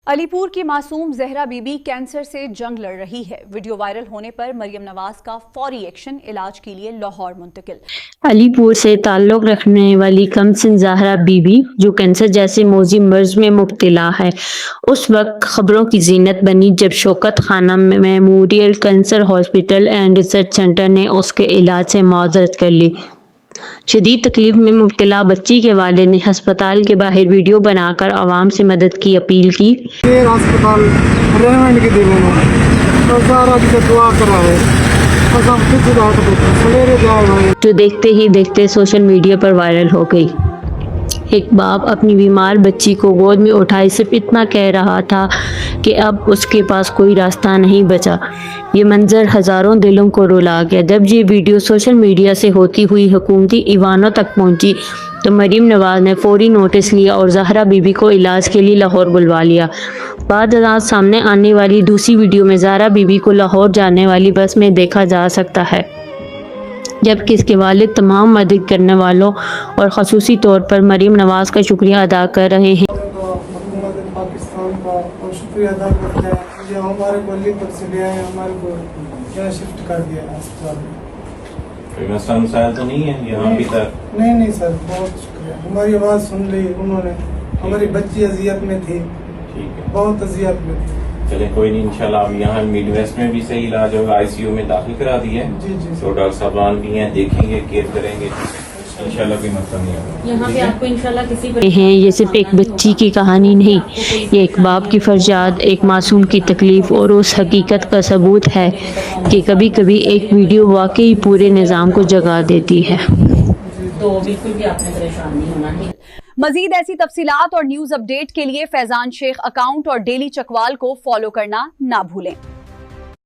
علی پور کی معصوم زہرا بی بی کینسر سے جنگ لڑ رہی ہے۔ ویڈیو وائرل ہونے پر مریم نواز کا فوری ایکشن، علاج کے لیے لاہور منتقل۔ علی پور سے تعلق رکھنے والی کمسن زہرا بی بی جو کینسر جیسے موذی مرض میں مبتلا ہے، اس وقت خبروں کی زینت بنی جب شوکت خانہ memorial cancer hospital and research centre نے اس کے علاج سے معذرت کر لی۔ شدید تکلیف میں مبتلا بچی کے والد نے ہسپتال کے باہر ویڈیو بنا کر عوام سے مدد کی اپیل کی۔ جو دیکھتے ہی دیکھتے سوشل میڈیا پر وائرل ہو گئی۔ ایک باپ اپنی بیمار بچی کو گود میں اٹھائے صرف اتنا کہہ رہا تھا کہ اب اس کے پاس کوئی راستہ نہیں بچا۔ یہ منظر ہزاروں دلوں کو رلا گیا۔ جب یہ ویڈیو سوشل میڈیا سے ہوتی ہوئی حکومتی ایوانوں تک پہنچی تو مریم نواز نے فوری نوٹس لیا اور زہرا بی بی کو علاج کے لیے لاہور بلوا لیا۔ بعد ازاں سامنے آنے والی دوسری ویڈیو میں زہرا بی بی کو لاہور جانے والی بس میں دیکھا جا سکتا ہے، جبکہ اس کے والد تمام مدد کرنے والوں اور خصوصی طور پر مریم نواز کا شکریہ ادا کر رہے ہیں۔ حکومت پاکستان کا شکریہ ادا کرتے ہیں، یہ ہمارے کو علی پور سے لے آئے، ہمارے کو یہاں شفٹ کر دیا اسپتال میں۔ کوئی مسئلہ مسائل تو نہیں ہے یہاں ابھی تک؟ نہیں سر، بہت شکریہ، ہماری آواز سن لی انہوں نے۔ ہماری بچی اذیت میں تھی، بہت اذیت میں تھی۔ چلیں کوئی نہیں، انشاءاللہ اب یہاں میڈ ویسٹ میں بھی صحیح علاج ہوگا، آئی سی یو میں داخل کرا دی ہے تو ڈاکٹر صاحبان بھی ہیں، دیکھیں گے، کیئر کریں گے، انشاءاللہ کوئی مسئلہ نہیں ہوگا۔ یہاں پہ آپ کو انشاءاللہ کسی ہیں، یہ صرف ایک بچی کی کہانی نہیں، یہ ایک باپ کی فریاد، ایک معصوم کی تکلیف اور اس حقیقت کا ثبوت ہے کہ کبھی کبھی ایک ویڈیو واقعی پورے نظام کو جگا دیتی ہے۔ تو بالکل بھی آپ نے پریشان نہیں ہونا۔ مزید ایسی تفصیلات اور نیوز اپڈیٹ کے لیے فیضان شیخ اکاؤنٹ اور ڈیلی چکوال کو فالو کرنا نہ بھولیں۔